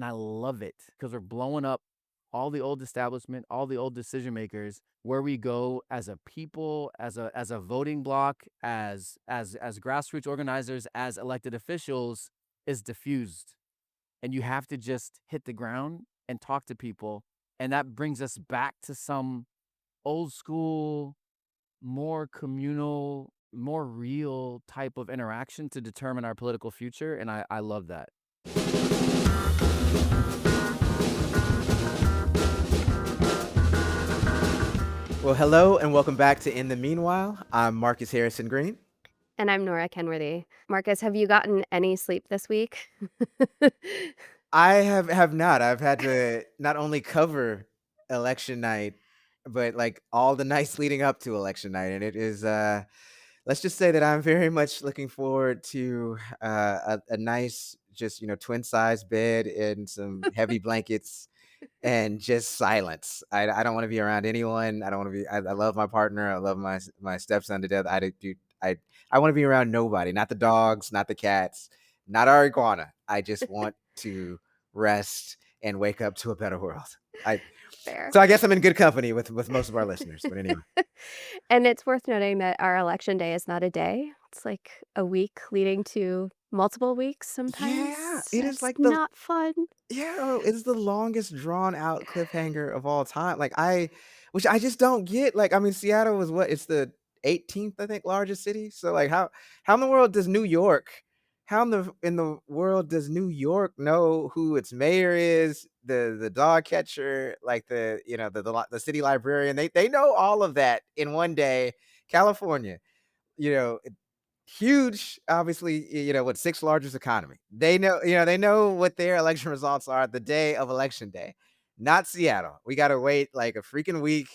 And I love it because we're blowing up all the old establishment, all the old decision makers. Where we go as a people, as a voting bloc, as grassroots organizers, as elected officials, is diffused. And you have to just hit the ground and talk to people. And that brings us back to some old school, more communal, more real type of interaction to determine our political future. And I love that. Well, hello and welcome back to In the Meanwhile. I'm Marcus Harrison Green. And I'm Nora Kenworthy. Marcus, have you gotten any sleep this week? I have not. I've had to not only cover election night, but like all the nights leading up to election night, and it is. Let's just say that I'm very much looking forward to a nice, just twin size bed and some heavy blankets and just silence. I don't want to be around anyone. I don't want to be. I love my partner. I love my stepson to death. I I want to be around nobody. Not the dogs. Not the cats. Not our iguana. I just want to rest and wake up to a better world. I Fair. so I guess I'm in good company with most of our listeners. But anyway, And it's worth noting that our election day is not a day. It's like a week leading to multiple weeks yeah, sometimes. it is It's like the not fun. yeah, oh, it's the longest drawn out cliffhanger of all time. Which I just don't get. Like, I mean, Seattle was what? It's the 18th, I think, largest city. So, like, how in the world does New York? How in the world does New York know who its mayor is, the dog catcher, like the city librarian? They know all of that in one day. California, you know, huge, obviously, what, sixth largest economy. They know what their election results are the day of election day. Not Seattle. We gotta wait like a freaking week.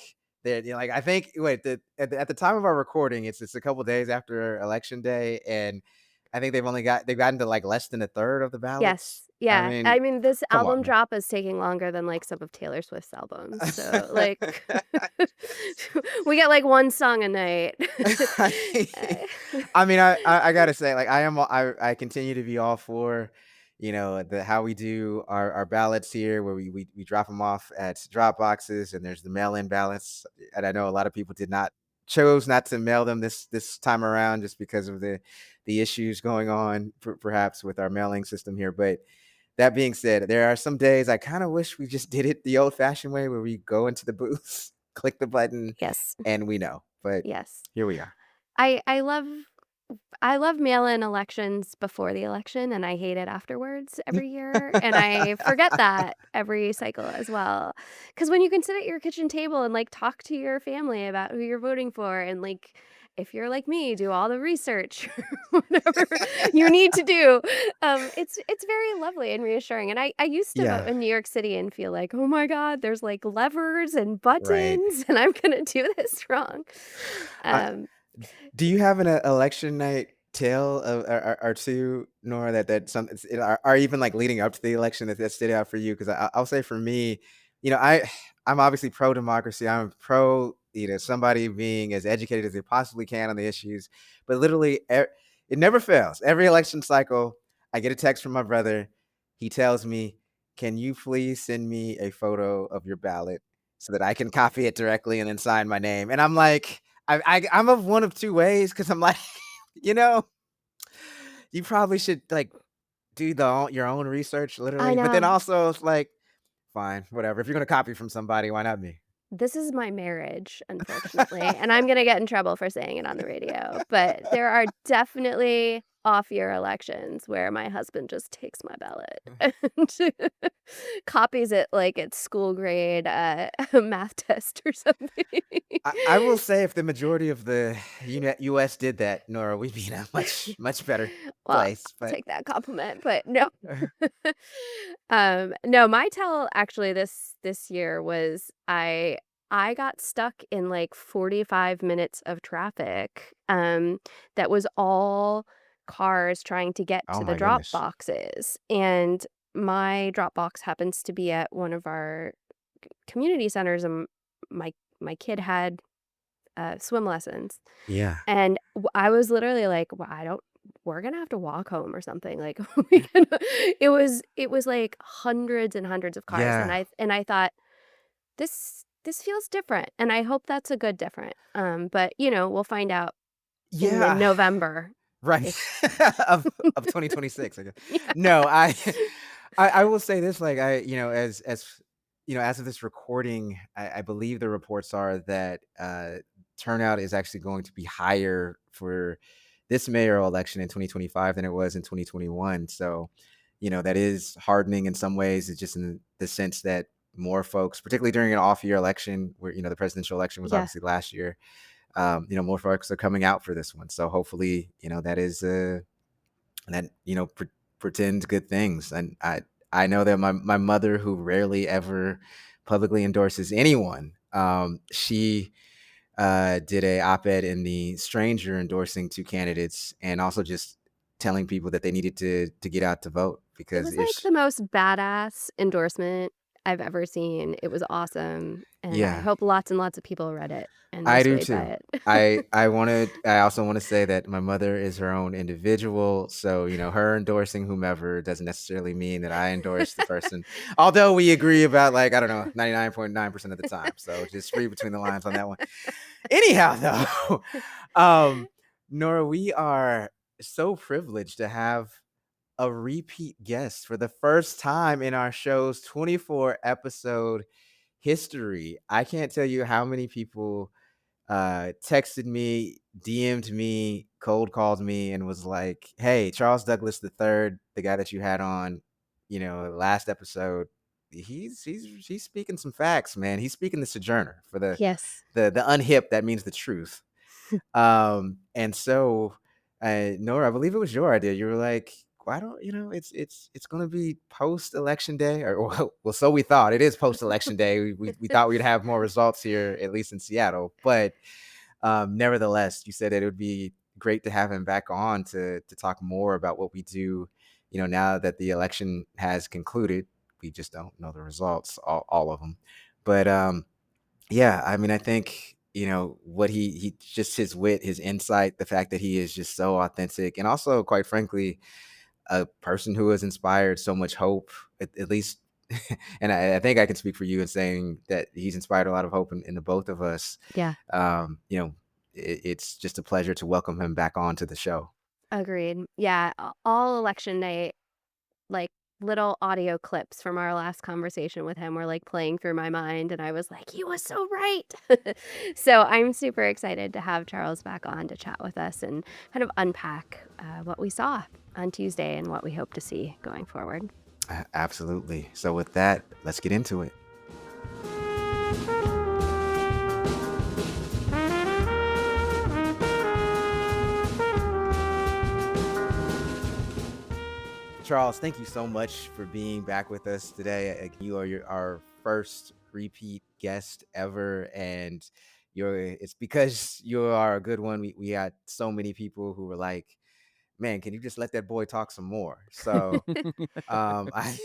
Like I think wait, at the time of our recording, it's a couple days after election day, and I think they've gotten to like less than a third of the ballots. Yes. I Yeah. mean, I mean, this come on, album man. drop is taking longer than like some of Taylor Swift's albums. So, like, we get like one song a night. Uh, I mean, I gotta say, like, I continue to be all for, the how we do our ballots here, where we drop them off at drop boxes, and there's the mail-in ballots, and I know a lot of people chose not to mail them this time around just because of the issues going on, perhaps with our mailing system here. But that being said, there are some days I kind of wish we just did it the old-fashioned way, where we go into the booth, click the button, yes. and we know. But Yes. here we are. I love mail-in elections before the election, and I hate it afterwards every year, and I forget that every cycle as well. Because when you can sit at your kitchen table and, like, talk to your family about who you're voting for and, like, if you're like me, do all the research or whatever you need to do, it's very lovely and reassuring, and I used to vote Yeah, in New York City and feel like, "Oh my god, there's, like, levers and right. buttons, and I'm gonna do this wrong." I Um Do you have an election night tale or 2, Nora, that some it's it are even, like, leading up to the election that stood out for you? 'Cause I'll say for me, I'm obviously pro-democracy. I'm pro, somebody being as educated as they possibly can on the issues, but literally, it never fails. Every election cycle, I get a text from my brother. He tells me, "Can you please send me a photo of your ballot so that I can copy it directly and then sign my name?" And I'm like, I'm of one of 2 ways, because 'cause I'm like, you know, you probably should, like, do your own research I literally, but then know. also it's like, fine, whatever. If you're gonna copy from somebody, why not me? This is my marriage, unfortunately, and I'm gonna get in trouble for saying it on the radio, but there are definitely off-year elections where my husband just takes my ballot and copies it like it's school grade, math test or something. I will say if the majority of the US did that, Nora, we'd be in a much, much better Well, place, I'll but take that compliment, but no. No, my tell actually this year was I got stuck in, like, 45 minutes of traffic, that was all cars trying to get oh to the my drop goodness. boxes, and my drop box happens to be at one of our community centers, and my kid had, swim lessons, Yeah. and I was literally like, "Well, I don't." we're gonna have to walk home or something. Like we can it was like hundreds and hundreds of cars. And Yeah. I thought, this feels different. And I hope that's a good different. But we'll find out in Yeah. November Right. if Of 2026, I guess. yeah. No, I will say this, like, as of this recording, I believe the reports are that turnout is actually going to be higher for this mayoral election in 2025 than it was in 2021. So, that is hardening in some ways. It's just in the sense that more folks, particularly during an off-year election, where the presidential election was Yeah. obviously last year, more folks are coming out for this one. So hopefully, that is that pretends good things. And I know that my mother, who rarely ever publicly endorses anyone, she did a op-ed in the Stranger endorsing two candidates and also just telling people that they needed to get out to vote It because was if like the most badass endorsement I've ever seen. It was awesome, and I yeah. hope lots and lots of people read it and were I do swayed by too. it. I also want to say that my mother is her own individual, so her endorsing whomever doesn't necessarily mean that I endorse the person. Although we agree about, like, I don't know, 99.9% of the time. So just read between the lines on that one. Anyhow, though, Nora, we are so privileged to have a repeat guest for the first time in our show's 24 episode history. I can't tell you how many people texted me, DM'd me, cold called me, and was like, "Hey, Charles Douglas III, the guy that you had on, last episode, he's speaking some facts, man. He's speaking the sojourner for the Yes. the unhip. That means the truth." And so, Nora, I believe it was your idea. You were like, "Why don't it's going to be post election day, or well, so we thought. It is post election day. We thought we'd have more results here, at least in Seattle, but." Nevertheless, you said that it would be great to have him back on to talk more about what we do. Now that the election has concluded, we just don't know the results, all of them. But yeah, I mean, I think what he just his wit, his insight, the fact that he is just so authentic, and also, quite frankly, a person who has inspired so much hope, at least. And I think I can speak for you in saying that he's inspired a lot of hope in the both of us. Yeah. It's just a pleasure to welcome him back onto the show. Agreed. Yeah, all election night, like, little audio clips from our last conversation with him were, like, playing through my mind, and I was like, "He was so right." So, I'm super excited to have Charles back on to chat with us and kind of unpack, what we saw on Tuesday and what we hope to see going forward. Absolutely. So with that, let's get into it. Charles, thank you so much for being back with us today. You are our first repeat guest ever, and it's because you are a good one. We had so many people who were like, "Man, can you just let that boy talk some more?" So, I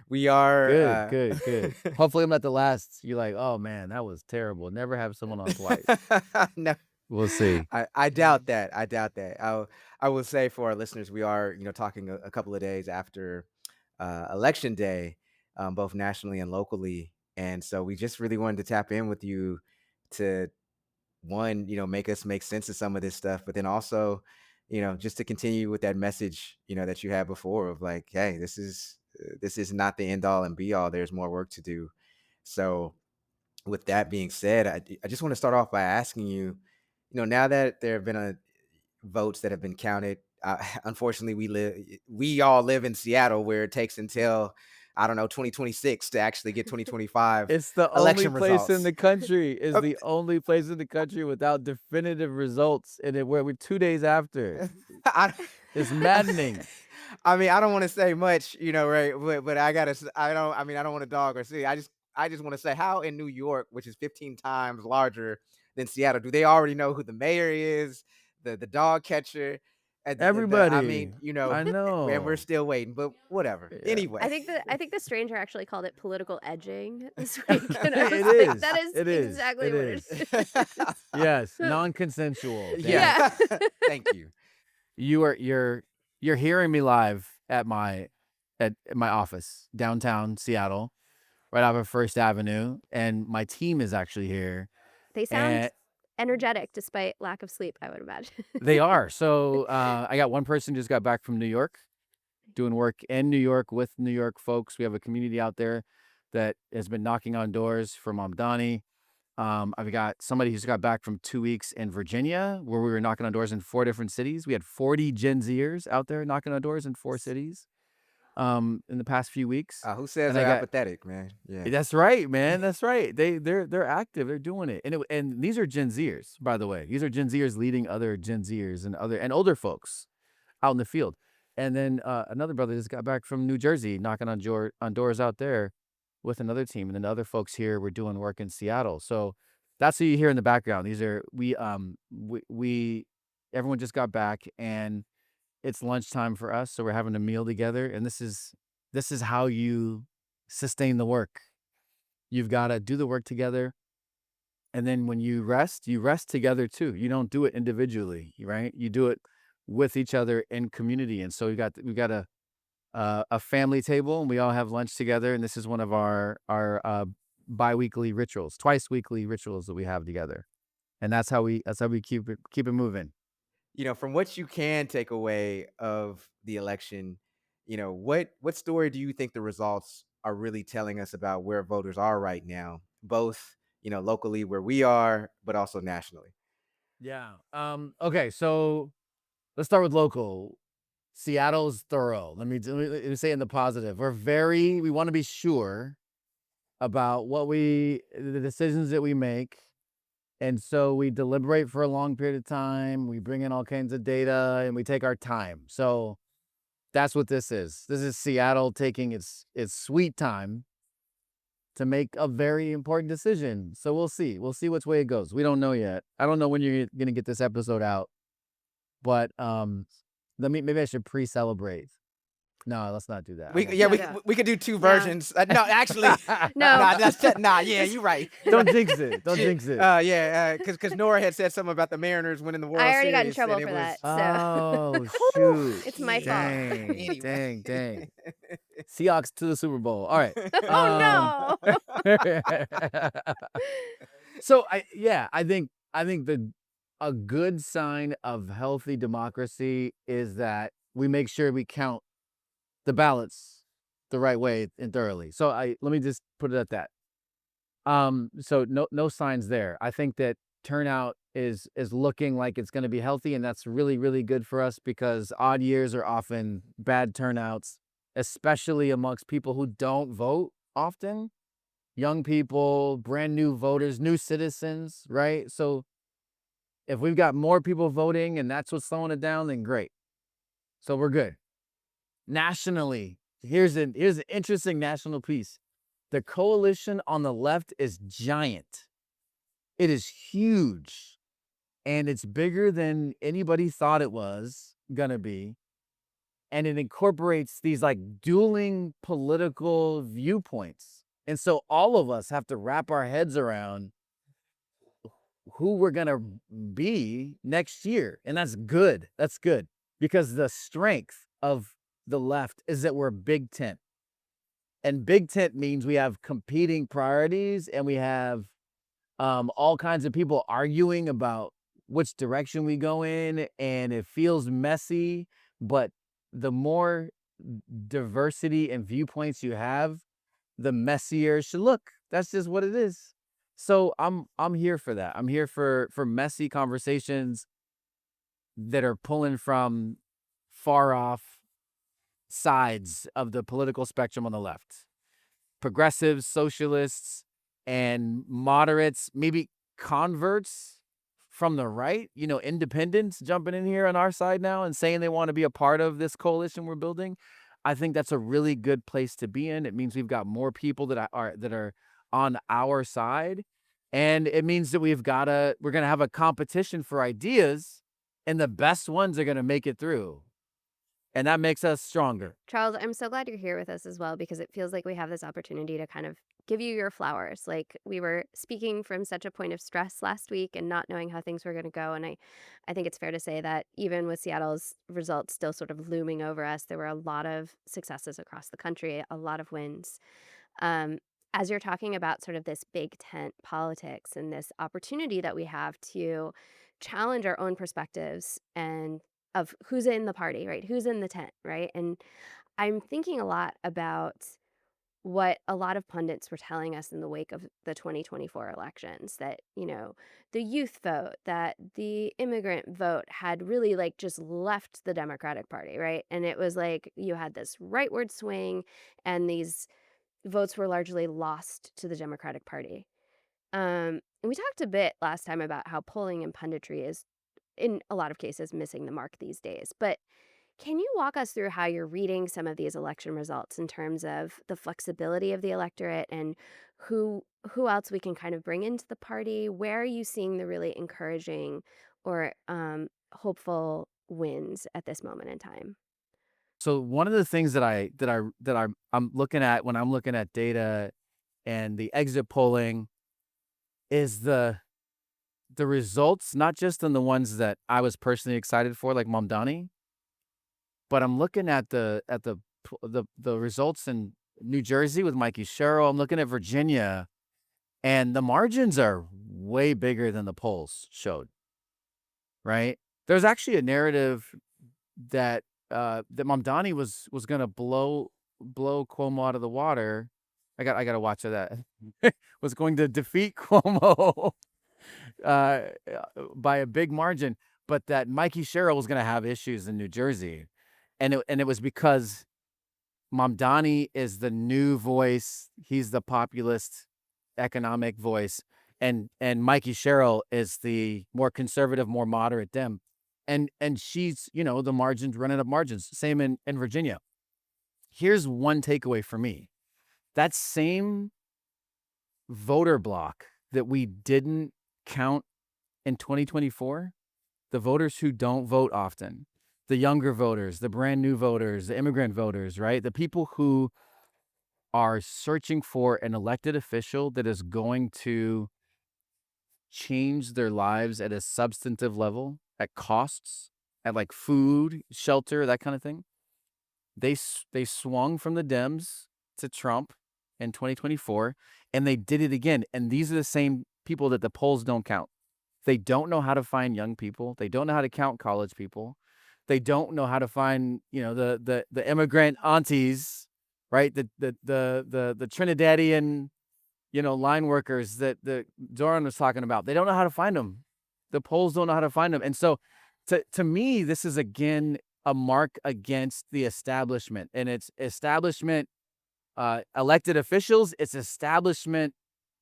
we are Good, good, good. Hopefully, I'm not the last. You're like, oh man, that was terrible. Never have someone on twice. no, We'll see. I doubt that. I doubt that. I will say for our listeners, we are talking a couple of days after election day, both nationally and locally, and so we just really wanted to tap in with you to one, make us make sense of some of this stuff, but then also, just to continue with that message, that you had before of like, hey, this is not the end all and be all. There's more work to do. So with that being said, I just want to start off by asking you, now that there have been votes that have been counted, unfortunately, we all live in Seattle, where it takes until, I don't know, 2026 to actually get 2025 It's the only election place in results. the country. Is Uh, the only place in the country without definitive results, and we're 2 days after. I, It's maddening. I mean, I don't want to say much, right? But I gotta. I don't. I mean, I don't want to dog or see. I just want to say, how in New York, which is 15 times larger than Seattle, do they already know who the mayor is, the dog catcher, and I mean, Everybody, I and we're know. still waiting. But whatever. Yeah, Anyway, I think the stranger actually called it political edging this week, and I it was like, is. "That is It is. exactly It what it is. is." Yes, non-consensual. Damn yeah. it. Yeah. Thank you. you're hearing me live at my office downtown Seattle, right off of First Avenue, and my team is actually here, They sound and energetic despite lack of sleep, I would imagine. they are. So I got one person just got back from New York, doing work in New York with New York folks. We have a community out there that has been knocking on doors for Mom Donnie. I've got somebody who's got back from 2 weeks in Virginia, where we were knocking on doors in 4 different cities. We had 40 Gen Zers out there knocking on doors in 4 cities in the past few weeks. Who says And they're I got apathetic, man? Yeah. that's right, man. That's right. They're active. They're doing it. And these are Gen Zers, by the way. These are Gen Zers leading other Gen Zers and older folks out in the field. And then another brother just got back from New Jersey, knocking on doors out there with another team. And then the other folks here were doing work in Seattle. So that's what you hear in the background. These are we everyone just got back, and it's lunchtime for us, so we're having a meal together. And this is how you sustain the work. You've got to do the work together. And then when you rest together too. You don't do it individually, right? You do it with each other in community. And so we've got a family table, and we all have lunch together. And this is one of our biweekly rituals, twice weekly rituals that we have together. And that's how we keep it moving. From what you can take away of the election, what story do you think the results are really telling us about where voters are right now, both, locally where we are, but also nationally? Yeah. Okay. So let's start with local. Seattle's thorough. Let me say in the positive. We want to be sure about the decisions that we make. And so we deliberate for a long period of time. We bring in all kinds of data, and we take our time. So that's what this is. This is Seattle taking its sweet time to make a very important decision. So we'll see. We'll see which way it goes. We don't know yet. I don't know when you're gonna get this episode out, but maybe I should pre-celebrate. No, let's not do that. I We won't yeah do we No. we could do two No. versions. No, actually, that. No. yeah, you're right. Don't jinx it. Don't jinx it. Yeah, because Nora had said something about the Mariners winning the World I already got in Series, trouble and it for was that, so Oh shoot! it's my fault. Dang, Anyway. dang. Seahawks to the Super Bowl. All right. Oh, no. So I think a good sign of healthy democracy is that we make sure we count the ballots the right way and thoroughly. So let me just put it at that. So no signs there. I think that turnout is looking like it's going to be healthy, and that's really, really good for us, because odd years are often bad turnouts, especially amongst people who don't vote often. Young people, brand new voters, new citizens, right? So if we've got more people voting and that's what's slowing it down, then great. So we're good. Nationally, here's an interesting national piece. The coalition on the left is giant. It is huge, and it's bigger than anybody thought it was gonna be. And it incorporates these like dueling political viewpoints. And so all of us have to wrap our heads around who we're gonna be next year. And that's good. That's good. Because the strength of the left is that we're big tent. And big tent means we have competing priorities, and we have all kinds of people arguing about which direction we go in, and it feels messy. But the more diversity and viewpoints you have, the messier it should look. That's just what it is. So I'm here for that. I'm here for messy conversations that are pulling from far off sides of the political spectrum on the left. Progressives, socialists, and moderates, maybe converts from the right, independents jumping in here on our side now and saying they want to be a part of this coalition we're building. I think that's a really good place to be in. It means we've got more people that are on our side, and it means that we're going to have a competition for ideas, and the best ones are going to make it through. and that makes us stronger. Charles, I'm so glad you're here with us as well because it feels like we have this opportunity to kind of give you your flowers. Like we were speaking from such a point of stress last week and not knowing how things were going to go. And I think it's fair to say that even with Seattle's results still sort of looming over us, there were a lot of successes across the country, a lot of wins. Um, as you're talking about sort of this big tent politics and this opportunity that we have to challenge our own perspectives and of who's in the party, right? Who's in the tent, right? And I'm thinking a lot about what a lot of pundits were telling us in the wake of the 2024 elections that, the youth vote, that the immigrant vote had really like just left the Democratic Party, right? And it was like you had this rightward swing and these votes were largely lost to the Democratic Party. And we talked a bit last time about how polling and punditry is, in a lot of cases, missing the mark these days. But can you walk us through how you're reading some of these election results in terms of the flexibility of the electorate and who else we can kind of bring into the party? Where are you seeing the really encouraging or hopeful wins at this moment in time? So one of the things I'm looking at when I'm looking at data and the exit polling is the results, not just in the ones that I was personally excited for, like Mamdani, but I'm looking at the results in New Jersey with Mikey Sherrill. I'm looking at Virginia, and the margins are way bigger than the polls showed. Right? There's actually a narrative that that Mamdani was gonna blow Cuomo out of the water. I gotta watch that. Was going to defeat Cuomo uh, by a big margin, but that Mikey Sherrill was gonna have issues in New Jersey, and it was because Mamdani is the new voice. He's the populist economic voice, and Mikey Sherrill is the more conservative, more moderate Dem. And she's, the margins running up margins. Same in Virginia. Here's one takeaway for me. That same voter block that we didn't count in 2024, the voters who don't vote often, the younger voters, the brand new voters, the immigrant voters, right? The people who are searching for an elected official that is going to change their lives at a substantive level, at costs, at like food, shelter, that kind of thing. They swung from the Dems to Trump in 2024, and they did it again. And these are the same people that the polls don't count. They don't know how to find young people. They don't know how to count college people. They don't know how to find, the immigrant aunties, right? The Trinidadian, line workers that the Doran was talking about. They don't know how to find them. The polls don't know how to find them. And so to me, this is again a mark against the establishment, and it's establishment elected officials, it's establishment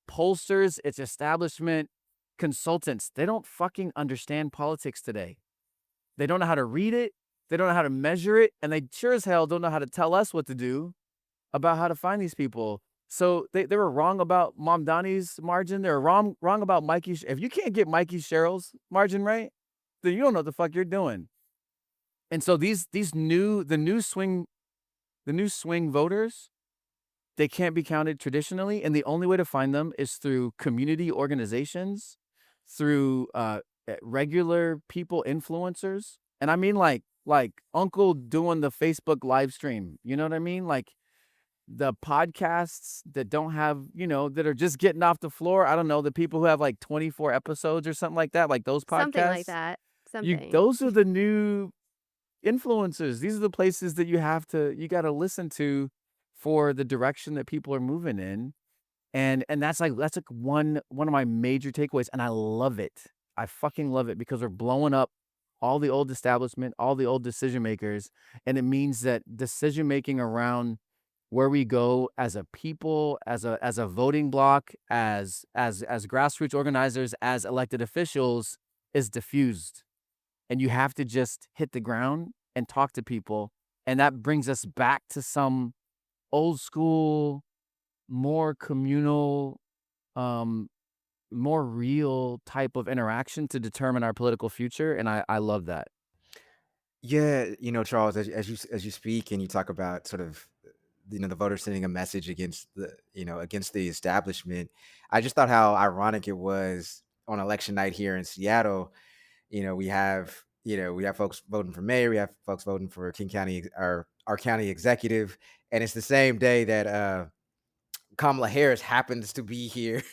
pollsters, it's establishment consultants. They don't fucking understand politics today. They don't know how to read it. They don't know how to measure it. And they sure as hell don't know how to tell us what to do about how to find these people. So they were wrong about Mamdani's margin. They were wrong about Mikey. If you can't get Mikey Sherrill's margin right, then you don't know what the fuck you're doing. And so the new swing voters, they can't be counted traditionally, and the only way to find them is through community organizations, through regular people, influencers, and I mean like Uncle doing the Facebook live stream. You know what I mean? Like the podcasts that don't have, that are just getting off the floor. I don't know, the people who have like 24 episodes or something like that, like those Something like podcasts. that. Something. Those are the new influencers. These are the places that you got to listen to for the direction that people are moving in. And that's like one of my major takeaways, and I love it. I fucking love it because we're blowing up all the old establishment, all the old decision makers, and it means that decision making around where we go as a people, as a voting bloc, as grassroots organizers, as elected officials is diffused. And you have to just hit the ground and talk to people. And that brings us back to some old school, more communal, um, more real type of interaction to determine our political future. And I love that. Yeah, Charles, as you speak and you talk about sort of the voters sending a message against the establishment. I just thought how ironic it was on election night here in Seattle. We have folks voting for mayor, we have folks voting for King County, our county executive, and it's the same day that Kamala Harris happens to be here.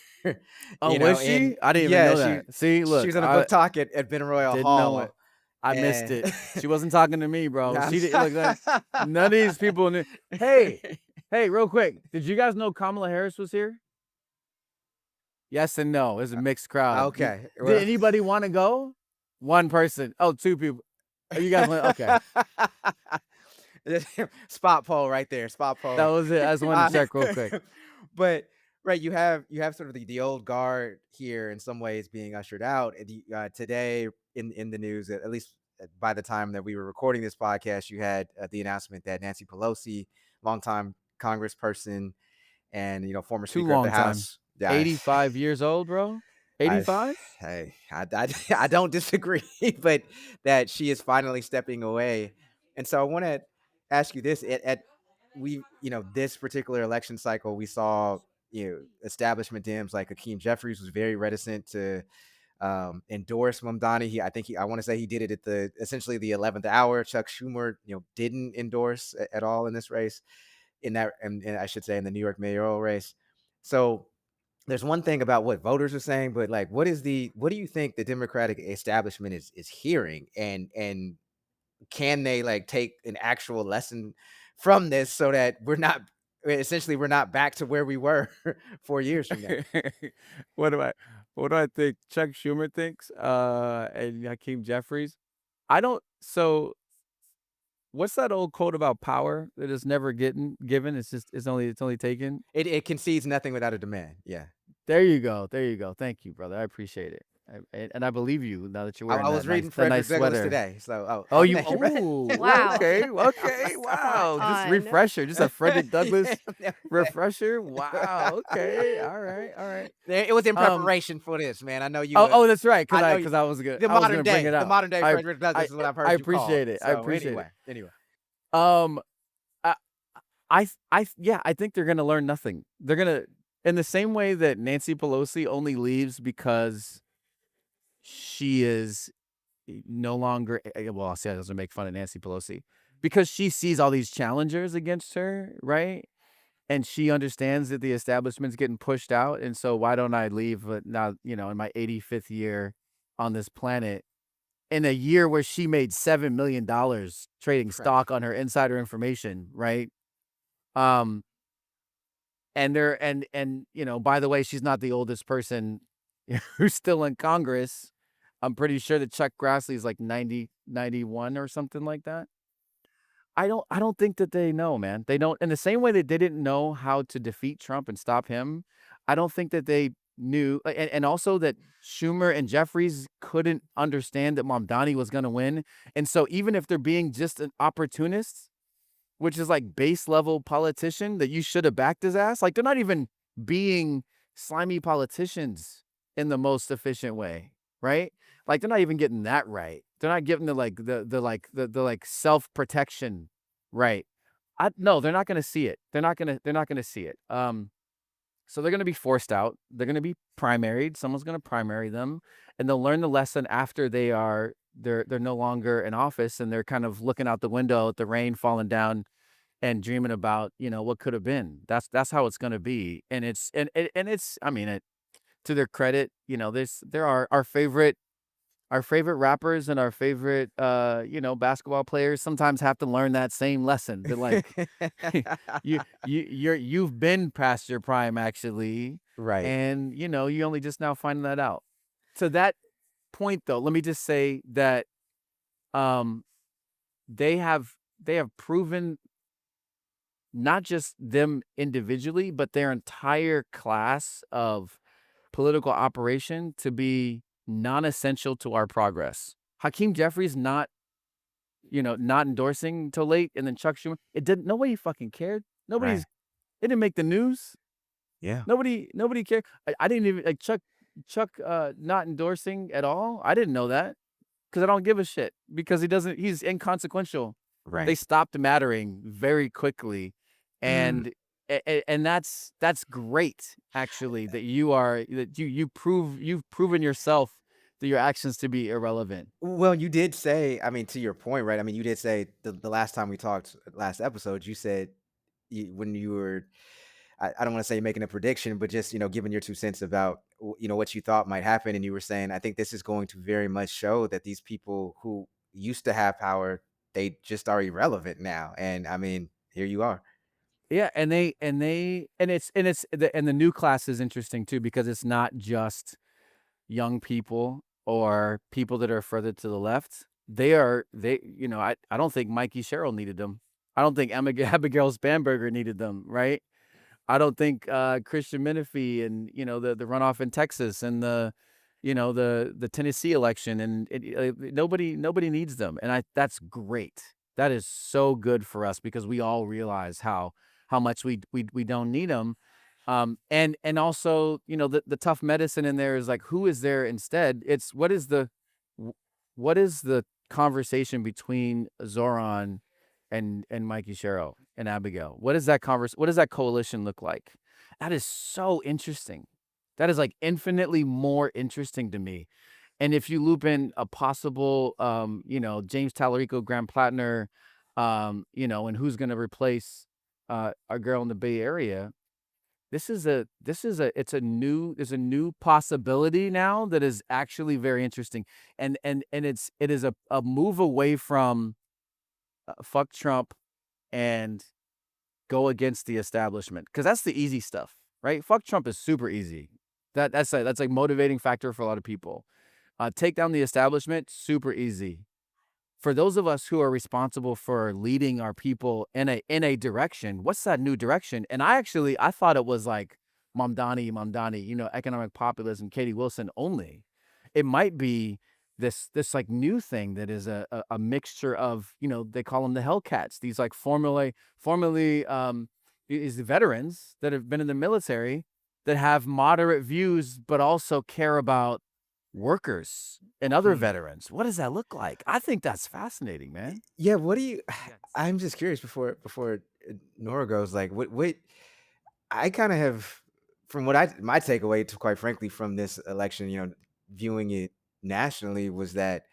Oh, was And she? I didn't even yeah, know she that. See, she look, was on a I book talk at Ben Royal didn't know it. Hall, I missed and it. She wasn't talking to me, bro. I'm She didn't look that. sorry. None of these people knew. Hey, hey, real quick. Did you guys know Kamala Harris was here? Yes and no. It's a mixed crowd. Okay, Did well. anybody want to go? One person. Oh, two people. Oh, you guys went. Okay, Spot poll right there, spot that poll. was it. I just wanted to check real quick. But right, you have sort of the old guard here in some ways being ushered out. And today in the news, at least by the time that we were recording this podcast, you had the announcement that Nancy Pelosi, longtime Congressperson and former Too Speaker of the long time. House, yeah, 85 years old, bro. I 85. I don't disagree, but that she is finally stepping away. And so I want to ask you this: at we this particular election cycle, we saw establishment Dems like Hakeem Jeffries was very reticent to endorse Mamdani. I want to say he did it at essentially the 11th hour. Chuck Schumer didn't endorse at all in this race, and I should say in the New York mayoral race. So there's one thing about what voters are saying, but like, what do you think the Democratic establishment is hearing, and can they like take an actual lesson from this so that we're not back to where we were 4 years from now? what do I what do I think Chuck Schumer thinks? And Hakeem Jeffries. I don't so what's that old quote about power that is never getting given? It's only taken. It concedes nothing without a demand. Yeah. There you go. There you go. Thank you, brother. I appreciate it. And I believe you now that you're I, wearing I was reading that Frederick nice Douglass sweater. today, so Oh, you thank you, brother. Wow. okay, okay, Spot wow. Just on. refresher, just a Frederick Douglass Yeah. refresher. Wow, okay, all right, all right. It was in Um, preparation for this, man. I know you. oh, that's right, I know you. because I was gonna The I was modern gonna bring day, it the out. modern day I Frederick Douglass is what I've I heard you called. appreciate it. I So appreciate it. anyway. Um, yeah, I think they're gonna learn nothing. They're gonna in the same way that Nancy Pelosi only leaves because she is no longer well, I'll say that doesn't make fun of Nancy Pelosi because she sees all these challengers against her, right? And she understands that the establishment's getting pushed out, and so why don't I leave? But now, in my 85th year on this planet, in a year where she made $7 million trading Incredible. stock on her insider information, right? Um, and they're and by the way, she's not the oldest person who's still in Congress. I'm pretty sure that Chuck Grassley is like 90, 91 or something like that. I don't think that they know, man. They don't in the same way that they didn't know how to defeat Trump and stop him. I don't think that they knew and also that Schumer and Jeffries couldn't understand that Mamdani was going to win. And so even if they're being just an opportunist, which is like base level politician that you should have backed his ass, like they're not even being slimy politicians in the most efficient way, right? Like they're not even getting that right. They're not getting the self-protection right. No, they're not gonna see it. They're not gonna see it. So they're gonna be forced out. They're gonna be primaried. Someone's gonna primary them, and they'll learn the lesson after they're no longer in office and they're kind of looking out the window at the rain falling down and dreaming about what could have been. That's how it's gonna be. And it's I mean it to their credit, there are our favorite rappers and our favorite basketball players sometimes have to learn that same lesson. They're like you've been past your prime actually, Right. and you only just now finding that out. To that point though, let me just say that um they have proven not just them individually, but their entire class of political operation to be non-essential to our progress. Hakeem Jeffries not endorsing till late, and then Chuck Schumer. It didn't. Nobody fucking cared. Right. It didn't make the news. Yeah. Nobody cared. I didn't even like Chuck not endorsing at all. I didn't know that because I don't give a shit because he's inconsequential. They Right. stopped mattering very quickly, Mm. and and that's great actually that you've proven yourself that your actions to be irrelevant. Well, you did say, I mean, to your point, right? I mean, you did say the last time we talked, last episode, you said when you were, I don't want to say making a prediction, but just, giving your 2 cents about, what you thought might happen. And you were saying, I think this is going to very much show that these people who used to have power, they just are irrelevant now. And I mean, here you are. Yeah, and the new class is interesting too because it's not just young people or people that are further to the left. I don't think Mikey Sherrill needed them. I don't think Abigail Spanberger needed them, right? I don't think Christian Menifee and the runoff in Texas and the Tennessee election and nobody needs them, and I that's great. That is so good for us because we all realize how much we don't need them, and also the tough medicine in there is like who is there instead? It's wh- what is the conversation between Zoran and Mikey Sherrill and Abigail? What does that coalition look like? That is so interesting. That is, like, infinitely more interesting to me, and if you loop in a possible, James Tallarico, Graham Plattner, and who's gonna replace, our girl in the Bay Area, it's a new possibility now that is actually very interesting, and it is a move away from, fuck Trump and go against the establishment because that's the easy stuff, right? Fuck Trump is super easy. That's like motivating factor for a lot of people. Take down the establishment, super easy. For those of us who are responsible for leading our people in a direction, what's that new direction? And I thought it was like Mamdani, economic populism, Katie Wilson only. It might be this like new thing that is a mixture of, they call them the Hellcats, these like formerly these veterans that have been in the military that have moderate views but also care about workers and other Hmm. veterans. What does that look like? I think that's fascinating, man. Yeah. What do you, Yes. I'm just curious before Nora goes, like, what I kind of have, from what my takeaway, to quite frankly, from this election, viewing it nationally, was that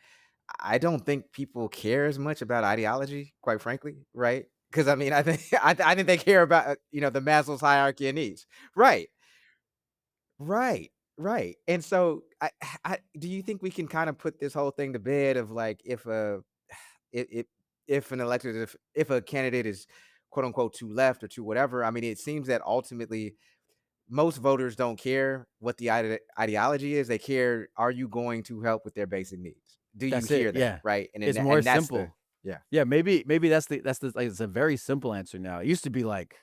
I don't think people care as much about ideology, quite frankly, right? Because I mean, I think I think they care about the Maslow's hierarchy of needs, right? Right, right. And so, do you think we can kind of put this whole thing to bed of like if if an elected if a candidate is quote unquote too left or too whatever? I mean, it seems that ultimately most voters don't care what the ideology is. They care, are you going to help with their basic needs? Do you That's it. hear that, Yeah. right? And It's more and that's the simple. yeah. Yeah, maybe that's the like it's a very simple answer now. It used to be like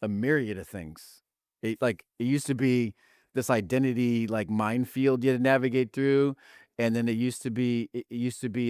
a myriad of things. It used to be this identity like minefield you had to navigate through. And then it used to be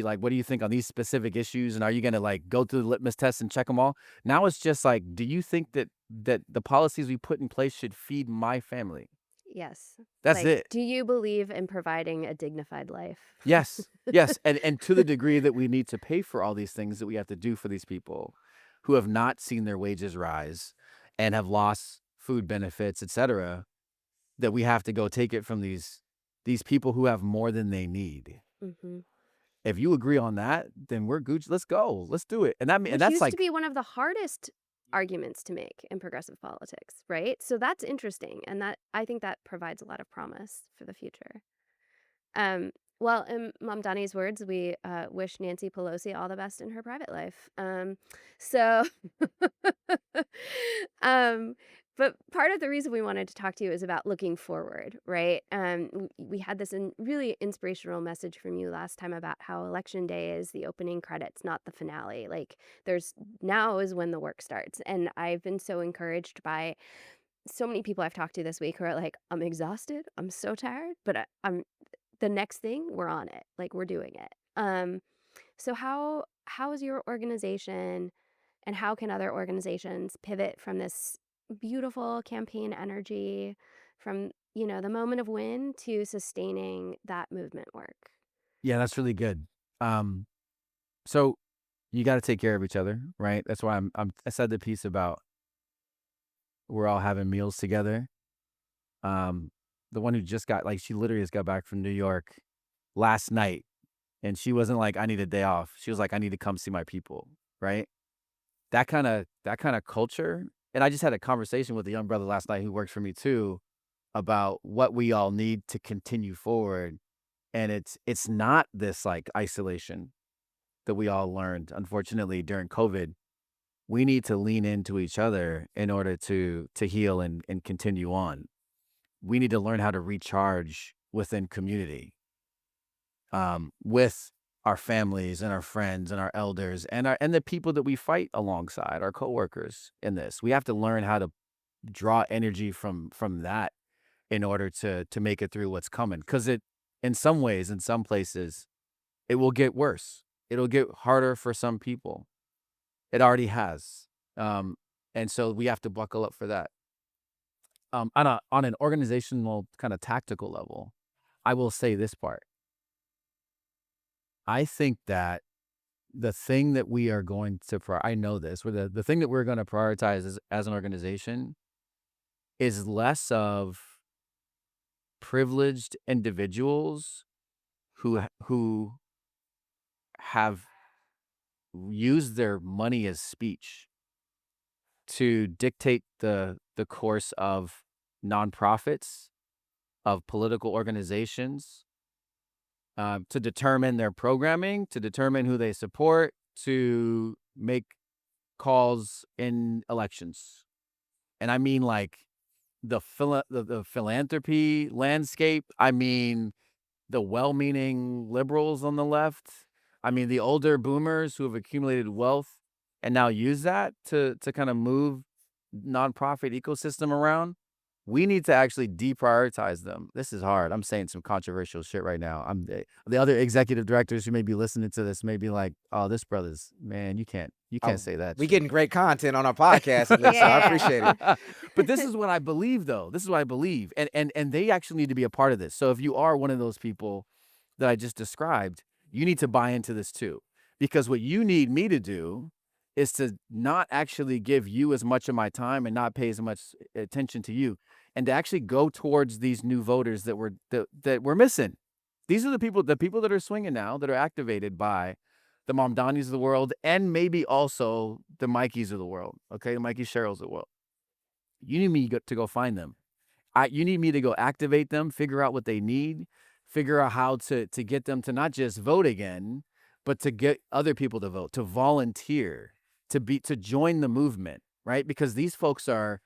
like, what do you think on these specific issues? And are you gonna like go through the litmus test and check them all? Now it's just like, do you think that the policies we put in place should feed my family? Yes. That's Like, it. do you believe in providing a dignified life? Yes. Yes, and to the degree that we need to pay for all these things that we have to do for these people who have not seen their wages rise and have lost food benefits, etcetera, that we have to go take it from these people who have more than they need. Mhm. If you agree on that, then we're Gucci. Let's go. Let's do it. And Which that's used to like be one of the hardest arguments to make in progressive politics, right? So that's interesting, and that I think that provides a lot of promise for the future. Um, well, in Mom Donnie's words, we wish Nancy Pelosi all the best in her private life. So, um, but part of the reason we wanted to talk to you is about looking forward, right? We had this really inspirational message from you last time about how election day is the opening credits, not the finale. Like, there's now is when the work starts, and I've been so encouraged by so many people I've talked to this week who are like, I'm exhausted, I'm so tired, but I'm the next thing, we're on it. Like, we're doing it. So how is your organization and how can other organizations pivot from this beautiful campaign energy from, the moment of win to sustaining that movement work? yeah, that's really good. Um, so you got to take care of each other, right? That's why I said the piece about we're all having meals together. Um, the one who just got like she literally just got back from New York last night, and she wasn't like I need a day off. She was like I need to come see my people, right? That kind of culture. And I just had a conversation with a young brother last night who works for me too about what we all need to continue forward. And it's not this like isolation that we all learned, unfortunately, during COVID. We need to lean into each other in order to heal and continue on. We need to learn how to recharge within community, with our families and our friends and our elders and the people that we fight alongside, our coworkers in this. We have to learn how to draw energy from that in order to make it through what's coming. Because it, in some ways, in some places, it will get worse. It'll get harder for some people. It already has. Um, and so we have to buckle up for that. On an organizational kind of tactical level, I will say this part. I think that the thing that we are going to I know this, where the thing that we're going to prioritize as an organization is less of privileged individuals who have used their money as speech to dictate the course of nonprofits, of political organizations, to determine their programming, to determine who they support, to make calls in elections. And I mean like the philanthropy landscape. I mean the well-meaning liberals on the left. I mean the older boomers who have accumulated wealth and now use that to kind of move nonprofit ecosystem around. We need to actually deprioritize them. This is hard. I'm saying some controversial shit right now. The other executive directors who may be listening to this may be like, "Oh, this brother's man, you can't Oh, say that we shit." getting great content on our podcast at least, so I Yeah. appreciate it. But this is what I believe, though. This is what I believe, and they actually need to be a part of this. So if you are one of those people that I just described, you need to buy into this too, because what you need me to do is to not actually give you as much of my time and not pay as much attention to you, and to actually go towards these new voters that we're missing. These are the people that are swinging now, that are activated by the Mamdanis of the world, and maybe also the Mikeys of the world. Okay, the Mikey Sherrills of the world. You need me to go find them. You need me to go activate them, figure out what they need, figure out how to get them to not just vote again, but to get other people to vote, to volunteer, to join the movement, right? Because these folks are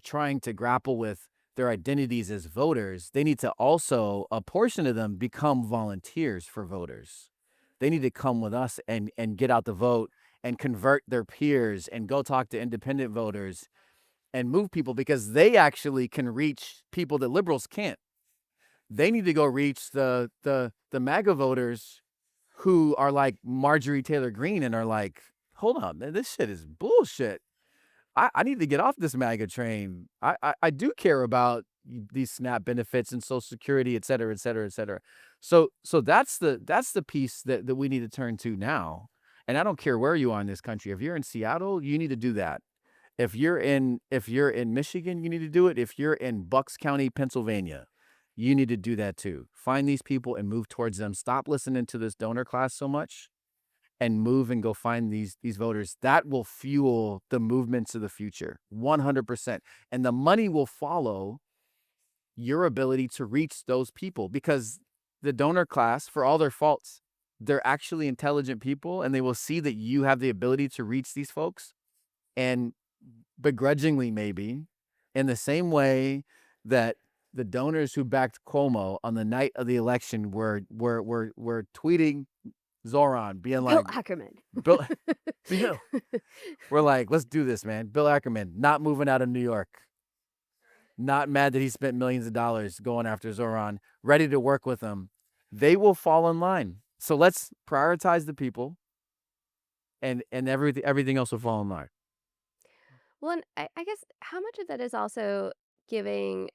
trying to grapple with their identities as voters. They need to also, a portion of them, become volunteers for voters. They need to come with us and get out the vote and convert their peers and go talk to independent voters and move people, because they actually can reach people that liberals can't. They need to go reach the MAGA voters who are like Marjorie Taylor Greene and are like, hold on, man, this shit is bullshit. I need to get off this MAGA train. I do care about these SNAP benefits and Social Security, et cetera, et cetera, et cetera. So that's the piece that we need to turn to now. And I don't care where you are in this country. If you're in Seattle, you need to do that. If you're in Michigan, you need to do it. If you're in Bucks County, Pennsylvania, you need to do that too. Find these people and move towards them. Stop listening to this donor class so much and move and go find these voters. That will fuel the movements of the future, 100%. And the money will follow your ability to reach those people, because the donor class, for all their faults, they're actually intelligent people, and they will see that you have the ability to reach these folks, and begrudgingly maybe, in the same way that the donors who backed Cuomo on the night of the election were tweeting Zoran, being Bill like, Ackerman. Bill, Bill, we're like, let's do this, man. Bill Ackerman, not moving out of New York, not mad that he spent millions of dollars going after Zoran, ready to work with him. They will fall in line. So let's prioritize the people, and everything else will fall in line. Well, and I guess how much of that is also giving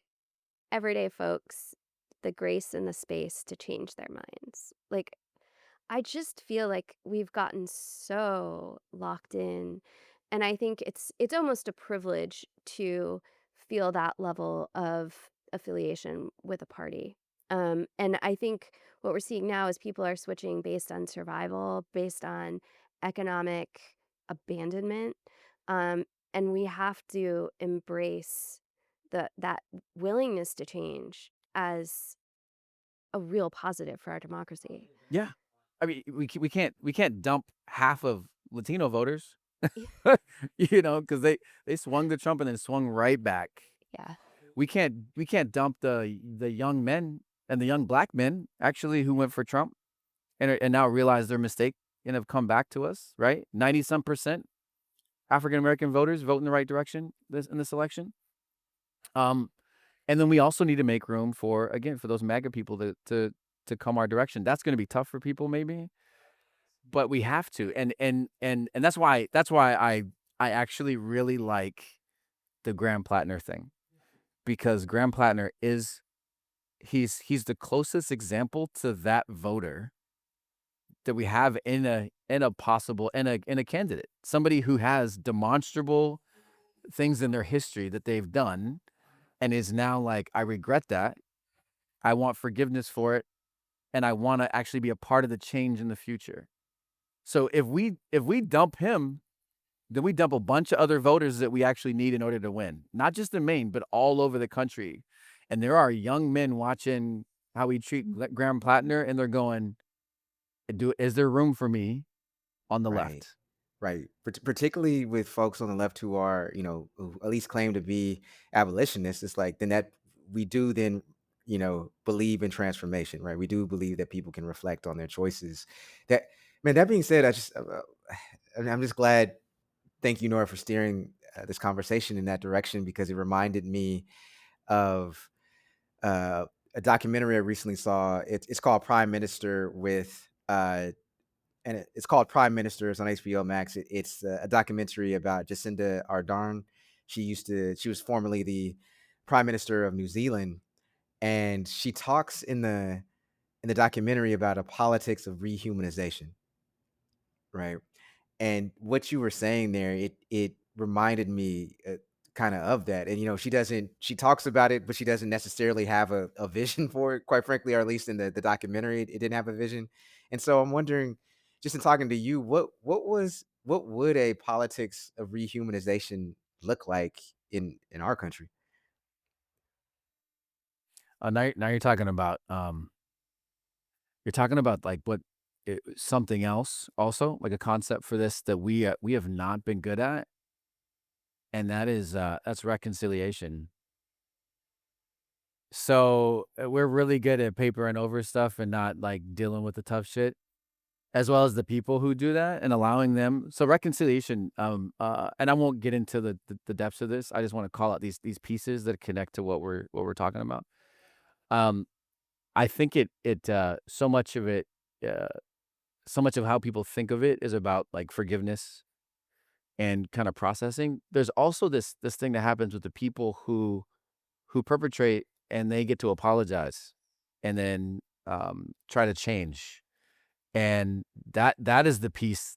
everyday folks the grace and the space to change their minds? Like, I just feel like we've gotten so locked in, and I think it's almost a privilege to feel that level of affiliation with a party. And I think what we're seeing now is people are switching based on survival, based on economic abandonment, um, and we have to embrace that willingness to change as a real positive for our democracy. Yeah. I mean, we can't dump half of Latino voters, because they swung to Trump and then swung right back. Yeah. We can't dump the young men and the young black men actually who went for Trump and now realize their mistake and have come back to us, right? 90 some percent African American voters vote in the right direction in this election. Um, and then we also need to make room for, again, for those MAGA people to come our direction. That's going to be tough for people maybe, but we have to. And that's why I actually really like the Graham Plattner thing, because Graham Plattner he's the closest example to that voter that we have in a candidate. Somebody who has demonstrable things in their history that they've done and is now like, I regret that. I want forgiveness for it, and I want to actually be a part of the change in the future. So if we dump him, then we dump a bunch of other voters that we actually need in order to win, not just in Maine, but all over the country. And there are young men watching how we treat Graham Plattner, and they're going, is there room for me on the Right. left? Right. Particularly with folks on the left who are, who at least claim to be abolitionists, it's like then that we do then, believe in transformation, right? We do believe that people can reflect on their choices. That man, that being said, I'm just glad. Thank you, Nora, for steering this conversation in that direction because it reminded me of uh, a documentary I recently saw. It's called Prime Minister with and it's called Prime Ministers on HBO Max. It's a documentary about Jacinda Ardern. She was formerly the Prime Minister of New Zealand, and she talks in the documentary about a politics of rehumanization, right? And what you were saying there, it reminded me kind of that. And she talks about it, but she doesn't necessarily have a vision for it, quite frankly, or at least in the documentary, it didn't have a vision. And so I'm wondering, just in talking to you, what would a politics of rehumanization look like in our country? Now you're talking about like something else also, like a concept for this that we have not been good at, and that's reconciliation. So we're really good at papering over stuff and not like dealing with the tough shit, as well as the people who do that and allowing them. So reconciliation, and I won't get into the depths of this. I just want to call out these pieces that connect to what we're talking about. Um, I think so much of it, uh, so much of how people think of it is about like forgiveness and kind of processing. There's also this thing that happens with the people who perpetrate, and they get to apologize and then try to change. And that is the piece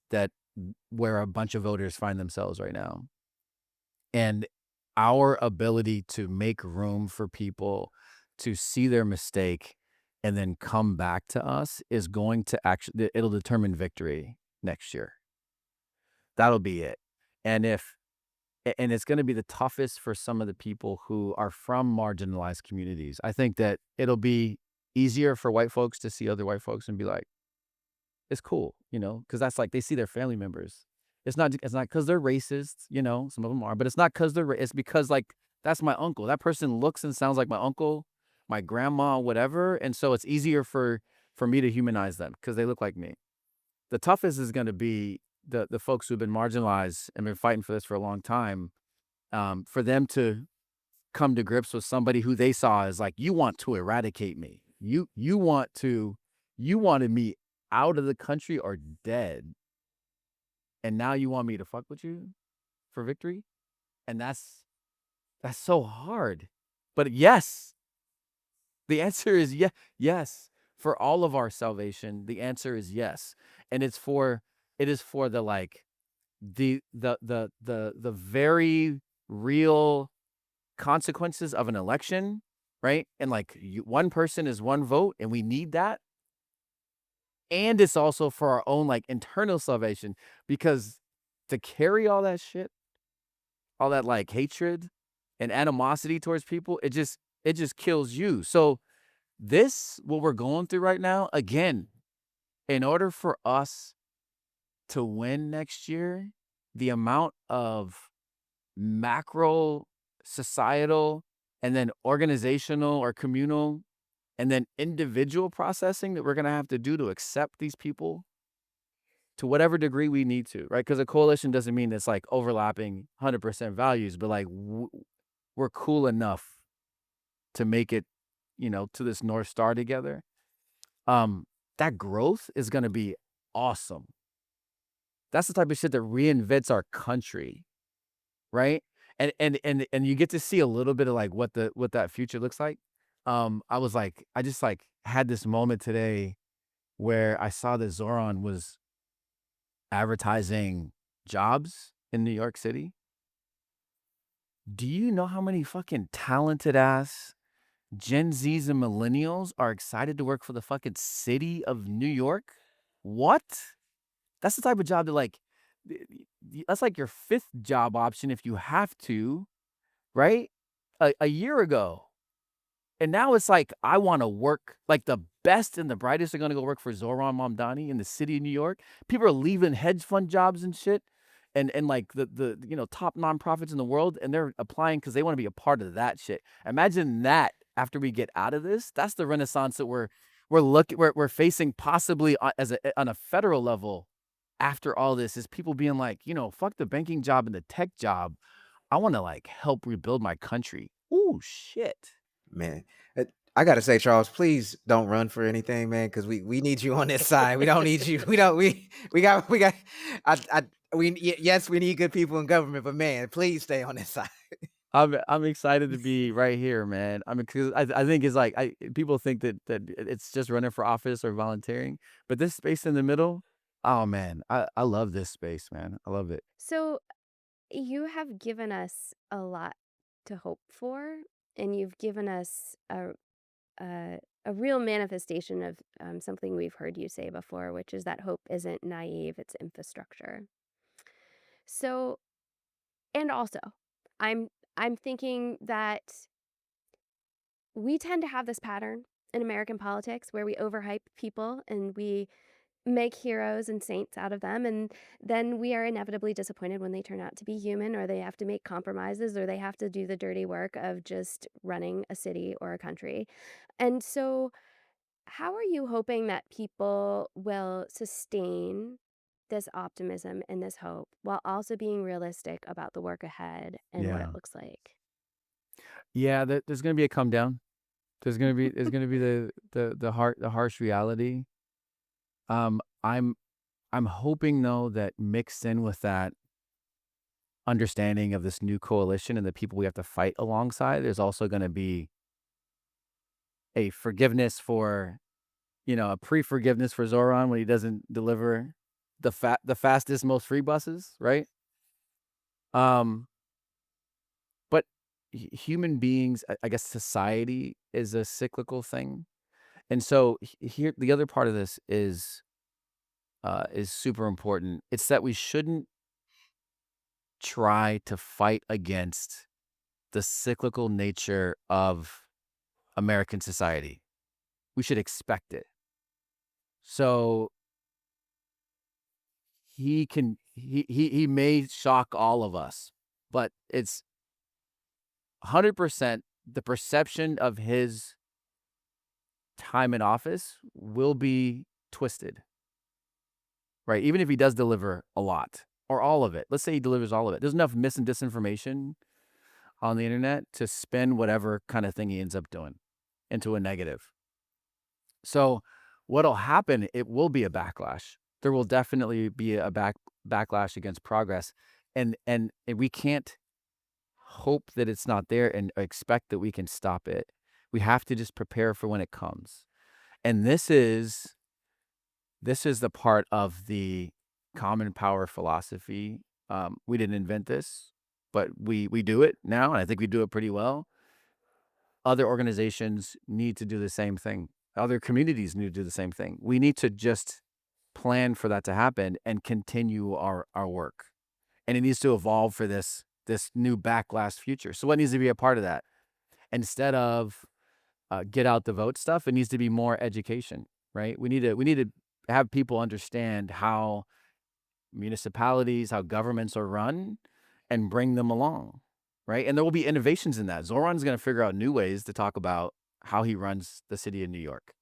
where a bunch of voters find themselves right now. And our ability to make room for people to see their mistake and then come back to us is going to actually, it'll determine victory next year. That'll be it. And it's going to be the toughest for some of the people who are from marginalized communities. I think that it'll be easier for white folks to see other white folks and be like, it's cool, because that's like they see their family members. It's not because they're racist, some of them are, but it's not because it's because like that's my uncle. That person looks and sounds like my uncle, my grandma, whatever, and so it's easier for me to humanize them because they look like me. The toughest is going to be the folks who've been marginalized and been fighting for this for a long time. For them to come to grips with somebody who they saw as like, you want to eradicate me. You wanted me out of the country or dead. And now you want me to fuck with you for victory? And that's so hard. But yes, the answer is yes. for all of our salvation? The answer is yes. And it is for the like the very real consequences of an election, right? And like one person is one vote, and we need that. And it's also for our own like internal salvation, because to carry all that shit, all that like hatred and animosity towards people, it just kills you. So this, what we're going through right now, again, in order for us to win next year, the amount of macro, societal, and then organizational or communal, and then individual processing that we're going to have to do to accept these people to whatever degree we need to, right? Because a coalition doesn't mean it's like overlapping 100% values, but like we're cool enough to make it, to this North Star together. Um, that growth is going to be awesome. That's the type of shit that reinvents our country, right? And you get to see a little bit of like what that future looks like. I just like had this moment today where I saw that Zoran was advertising jobs in New York City. Do you know how many fucking talented ass Gen Zs and millennials are excited to work for the fucking city of New York? What? That's the type of job that like that's like your fifth job option if you have to, right? A year ago. And now it's like, I want to work, like the best and the brightest are going to go work for Zoran Mamdani in the city of New York. People are leaving hedge fund jobs and shit, and like the top nonprofits in the world, and they're applying because they want to be a part of that shit. Imagine that after we get out of this. That's the renaissance that we're facing, possibly on a federal level after all this, is people being like, fuck the banking job and the tech job. I want to like help rebuild my country. Ooh, shit. Man, I gotta say, Charles, please don't run for anything, man, because we need you on this side. We don't need you. We don't. We got. I yes, we need good people in government, but man, please stay on this side. I'm excited to be right here, man. I mean, because I think it's like people think that it's just running for office or volunteering, but this space in the middle, oh man, I love this space, man. I love it. So you have given us a lot to hope for, and you've given us a real manifestation of something we've heard you say before, which is that hope isn't naive, it's infrastructure. So, and also, I'm I'm thinking that we tend to have this pattern in American politics where we overhype people and we make heroes and saints out of them, and then we are inevitably disappointed when they turn out to be human, or they have to make compromises, or they have to do the dirty work of just running a city or a country. And so, how are you hoping that people will sustain this optimism and this hope while also being realistic about the work ahead and what it Yeah, looks like? yeah. There's gonna be a come down. There's gonna be the harsh reality. Um, I'm I'm hoping though that mixed in with that understanding of this new coalition and the people we have to fight alongside, there's also gonna be a forgiveness for, a pre-forgiveness for Zoran when he doesn't deliver the fastest, most free buses, right? Um, but human beings, I guess society is a cyclical thing. And so here, the other part of this is super important. It's that we shouldn't try to fight against the cyclical nature of American society. We should expect it. So he may shock all of us, but it's 100% the perception of his time in office will be twisted, right? Even if he does deliver a lot or all of it. Let's say he delivers all of it. There's enough mis and disinformation on the internet to spin whatever kind of thing he ends up doing into a negative. So what'll happen, it will be a backlash. There will definitely be a backlash against progress. And we can't hope that it's not there and expect that we can stop it. We have to just prepare for when it comes. And this is the part of the common power philosophy. We didn't invent this, but we do it now, and I think we do it pretty well. Other organizations need to do the same thing. Other communities need to do the same thing. We need to just plan for that to happen and continue our work. And it needs to evolve for this new backlash future. So what needs to be a part of that? Instead of get out the vote stuff, it needs to be more education, right? We need to have people understand how municipalities, how governments are run, and bring them along, right? And there will be innovations in that. Zoran's going to figure out new ways to talk about how he runs the city of New York.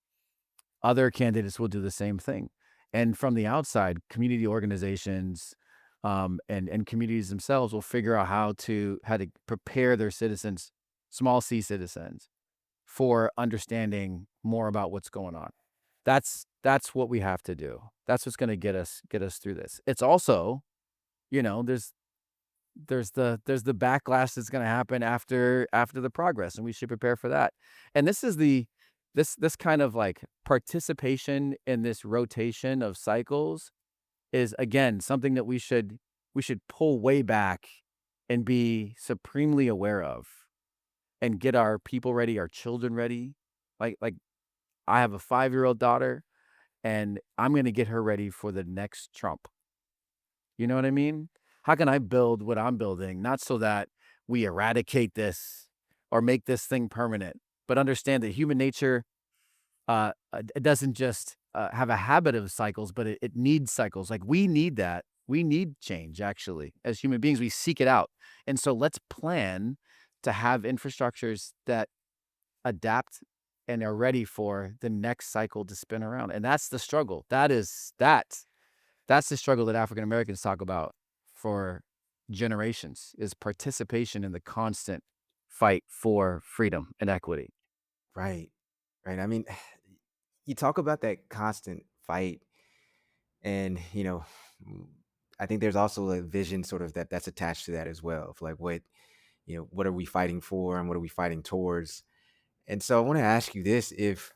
Other candidates will do the same thing. And from the outside, community organizations and communities themselves will figure out how to prepare their citizens, small c citizens, for understanding more about what's going on. That's what we have to do. That's what's going to get us through this. It's also, there's the backlash that's going to happen after the progress, and we should prepare for that. And this kind of like participation in this rotation of cycles is, again, something that we should pull way back and be supremely aware of, and get our people ready, our children ready. Like I have a 5-year-old daughter, and I'm going to get her ready for the next Trump. You know what I mean? How can I build what I'm building, not so that we eradicate this or make this thing permanent, but understand that human nature, it doesn't just have a habit of cycles, but it needs cycles. Like, we need that. We need change, actually. As human beings, we seek it out. And so let's plan to have infrastructures that adapt and are ready for the next cycle to spin around. And that's the struggle. That's the struggle that African Americans talk about for generations, is participation in the constant fight for freedom and equity. Right. Right. I mean, you talk about that constant fight, and mm, I think there's also a vision sort of that's attached to that as well, of like what are we fighting for and what are we fighting towards. And so I want to ask you this: if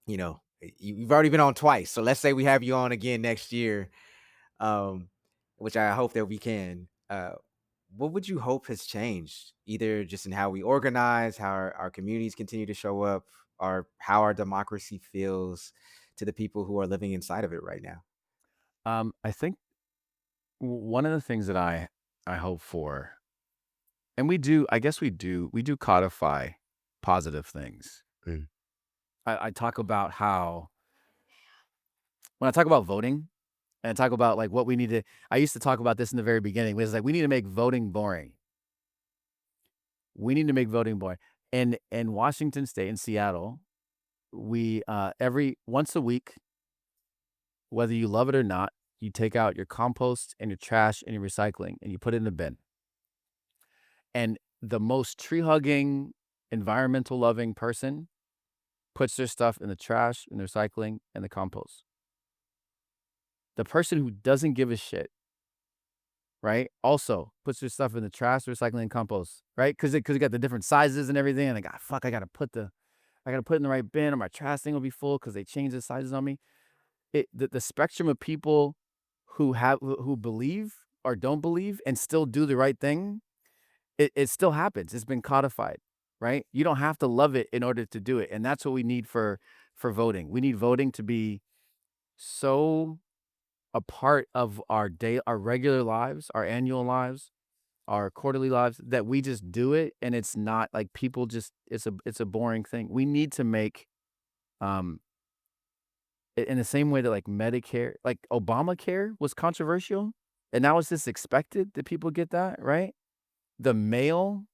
you've already been on twice, so let's say we have you on again next year, um, which I hope that we can. What would you hope has changed, either just in how we organize, how our communities continue to show up, or how our democracy feels to the people who are living inside of it right now? I think one of the things that I hope for, and we do codify positive things. Mm. I talk about how, when I talk about voting, and I talk about like what we need to, I used to talk about this in the very beginning, was like, we need to make voting boring. We need to make voting boring. In Washington State, in Seattle, we every once a week, whether you love it or not, you take out your compost and your trash and your recycling, and you put it in a bin. And the most tree hugging, environmental loving person puts their stuff in the trash and the recycling and the compost. The person who doesn't give a shit, right, also puts their stuff in the trash, recycling, and compost, right? Because it got the different sizes and everything, and I got, fuck, I gotta put it in the right bin, or my trash thing will be full because they changed the sizes on me. The spectrum of people who believe or don't believe and still do the right thing, it still happens. It's been codified, right? You don't have to love it in order to do it, and that's what we need for voting. We need voting to be so a part of our regular lives, our annual lives, our quarterly lives, that we just do it, and it's not like people just, it's a boring thing. We need to make, um in the same way that like Medicare, like Obamacare was controversial, and now it's just expected that people get that, right? The mail,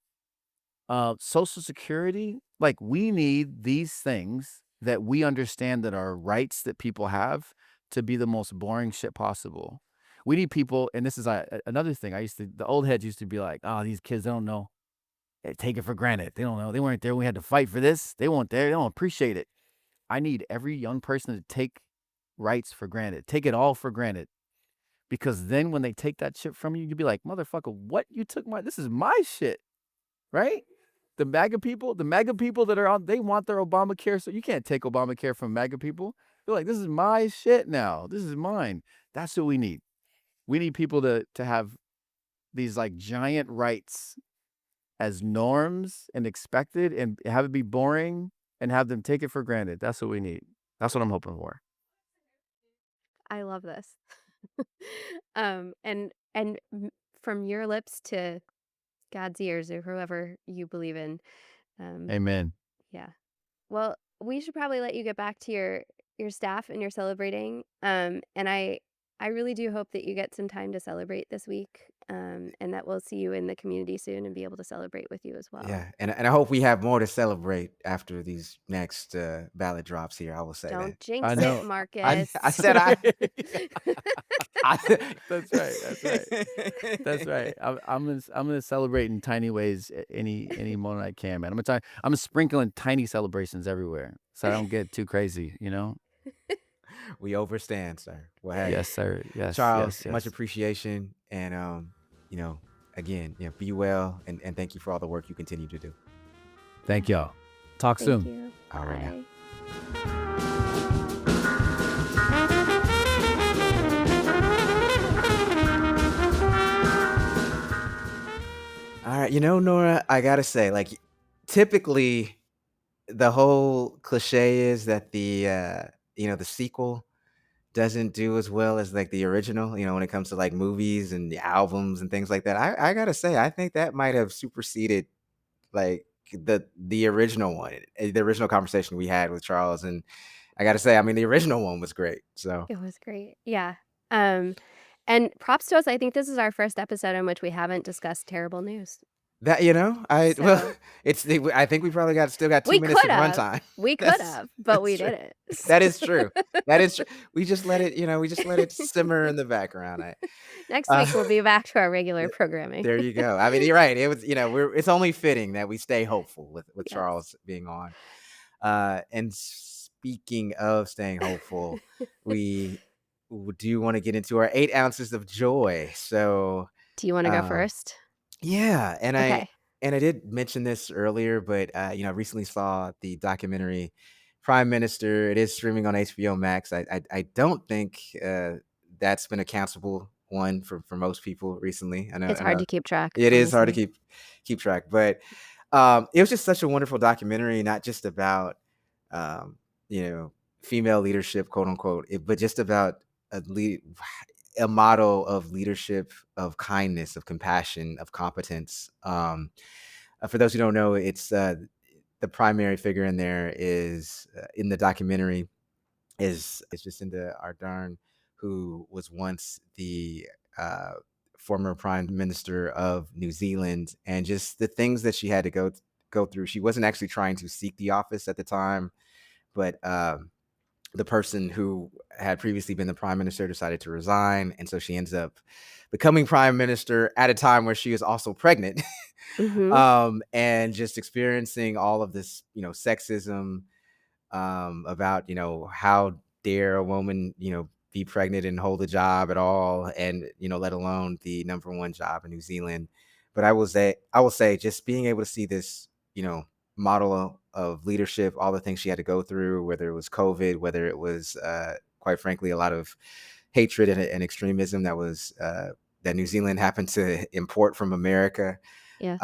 Social Security, like, we need these things that we understand that are rights that people have, to be the most boring shit possible. We need people, and this is another thing. The old heads used to be like, "Oh, these kids, they don't know. They take it for granted. They don't know. They weren't there. We had to fight for this. They weren't there. They don't appreciate it." I need every young person to take rights for granted. Take it all for granted. Because then when they take that shit from you, you'll be like, "Motherfucker, what? You took this is my shit." Right? the MAGA people that are on, they want their Obamacare, so you can't take Obamacare from MAGA people. They're like, this is my shit now. This is mine. That's what we need. We need people to have these like giant rights as norms and expected, and have it be boring and have them take it for granted. That's what we need. That's what I'm hoping for. I love this. And from your lips to God's ears or whoever you believe in. Um, Amen. yeah. Well, we should probably let you get back to your staff and your celebrating. And I really do hope that you get some time to celebrate this week. And that we'll see you in the community soon and be able to celebrate with you as well. Yeah, and I hope we have more to celebrate after these next ballot drops here. I will say that. Don't I jinx it, know. I Marcus. said I. That's right. That's right. That's right. I'm gonna celebrate in tiny ways any moment I can, man. I'm sprinkling tiny celebrations everywhere, so I don't get too crazy. You know. We overstand, sir. Well, hey, Yes, sir. Yes. Charles, Yes. much Yes. appreciation, and you know, again, be well, and thank you for all the work you continue to do. Thank y'all. Talk Thank soon. you. All right now. Bye. All right, Nora, I gotta say, like, typically the whole cliche is that the sequel doesn't do as well as like the original, when it comes to like movies and the albums and things like that. I gotta say, I think that might have superseded like the original one, the original conversation we had with Charles. And I gotta say, I mean, the original one was great. So It was great. Yeah. Um, and props to us. I think this is our first episode in which we haven't discussed terrible news. that I well, So I think we probably still got we 2 minutes could of have. runtime. We could That's have, but that's we true. didn't. That is true. That is true. We just let it, we just let it simmer in the background. Next Uh, week we'll be back to our regular programming. there you go. I mean, you're right. It was, it's only fitting that we stay hopeful with Yes. Charles being on. And speaking of staying hopeful, we do want to get into our 8 ounces of joy. So, Do you want to go um, first? yeah, Okay. and I did mention this earlier, but I recently saw the documentary Prime Minister. It is streaming on HBO Max. I don't think that's been a cancelable one for most people recently. It's I hard know to keep track, it is hard to honestly. keep track, but it was just such a wonderful documentary, not just about um, female leadership, quote unquote, but just about a lead, a model of leadership, of kindness, of compassion, of competence. For those who don't know, it's the primary figure in there is in the documentary is Jacinda Ardern, who was once the uh, former prime minister of New Zealand, and just the things that she had to go through. She wasn't actually trying to seek the office at the time, but the person who had previously been the prime minister decided to resign, and so she ends up becoming prime minister at a time where she is also pregnant. Mm-hmm. And just experiencing all of this, sexism, about how dare a woman be pregnant and hold a job at all, and let alone the number one job in New Zealand. But I will say just being able to see this model of leadership, all the things she had to go through, whether it was COVID, whether it was quite frankly a lot of hatred and extremism that New Zealand happened to import from America, Yeah.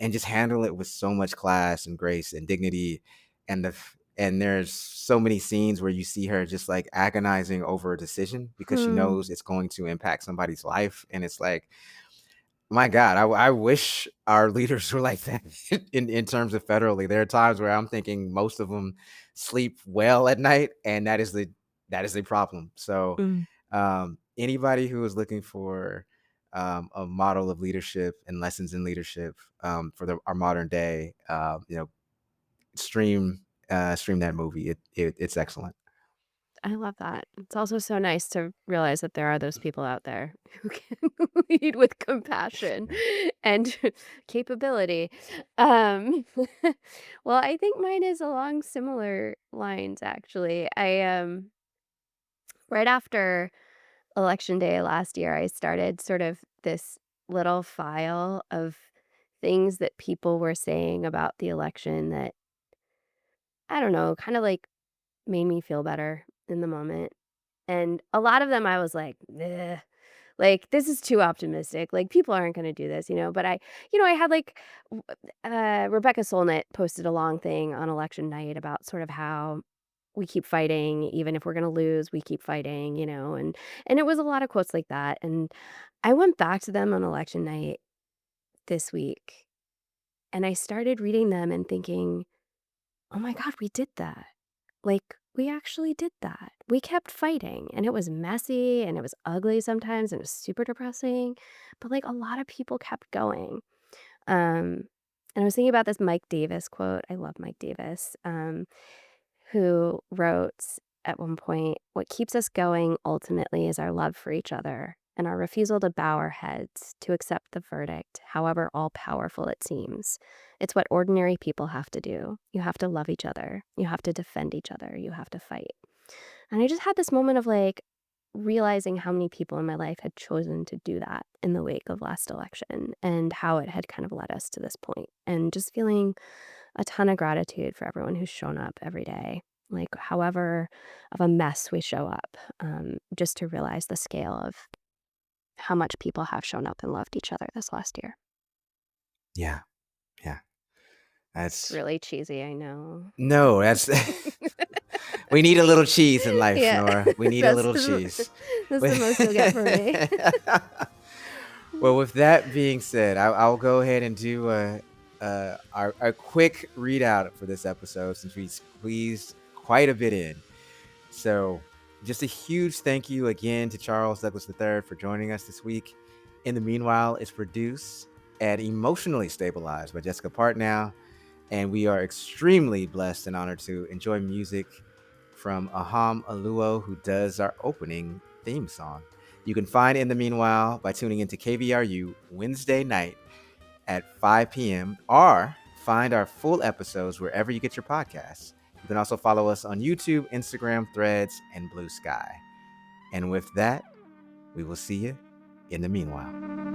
and just handle it with so much class and grace and dignity. And there's so many scenes where you see her just like agonizing over a decision because she Hmm. knows it's going to impact somebody's life, and it's like, my God, I wish our leaders were like that in terms of federally. There are times where I'm thinking most of them sleep well at night, and that is a problem. So, Mm. anybody who is looking for a model of leadership and lessons in leadership for our modern day, stream that movie. It's excellent. I love that. It's also so nice to realize that there are those people out there who can lead with compassion Yeah. and capability. Um, well, I think mine is along similar lines, actually. Right after Election Day last year, I started sort of this little file of things that people were saying about the election that, I don't know, kind of like made me feel better in the moment. And a lot of them I was like, "Ugh, like, this is too optimistic. Like, people aren't gonna do this," but I had like Rebecca Solnit posted a long thing on election night about sort of how we keep fighting, even if we're gonna lose, we keep fighting, and it was a lot of quotes like that. And I went back to them on election night this week and I started reading them and thinking, oh my God, we did that. Like, we actually did that. We kept fighting and it was messy and it was ugly sometimes and it was super depressing, but like a lot of people kept going. Um, and I was thinking about this Mike Davis quote. I love Mike Davis, who wrote at one point, "What keeps us going ultimately is our love for each other and our refusal to bow our heads, to accept the verdict, however all powerful it seems. It's what ordinary people have to do. You have to love each other. You have to defend each other. You have to fight." And I just had this moment of like realizing how many people in my life had chosen to do that in the wake of last election and how it had kind of led us to this point, and just feeling a ton of gratitude for everyone who's shown up every day, like however of a mess we show up, just to realize the scale of how much people have shown up and loved each other this last year. Yeah. Yeah. It's That's really cheesy, I know. no, that's we need a little cheese in life, Yeah, Nora. We need a that's little the, cheese. that's the most you'll get from me. Well, with that being said, I'll go ahead and do our quick readout for this episode since we squeezed quite a bit in. So, just a huge thank you again to Charles Douglas III for joining us this week. In the meanwhile, it's produced and emotionally stabilized by Jessica Partnow, and we are extremely blessed and honored to enjoy music from Aham Aluo, who does our opening theme song. You can find In the Meanwhile by tuning into KVRU Wednesday night at 5 p.m. or find our full episodes wherever you get your podcasts. You can also follow us on YouTube, Instagram, Threads, and Blue Sky. And with that, we will see you in the meanwhile.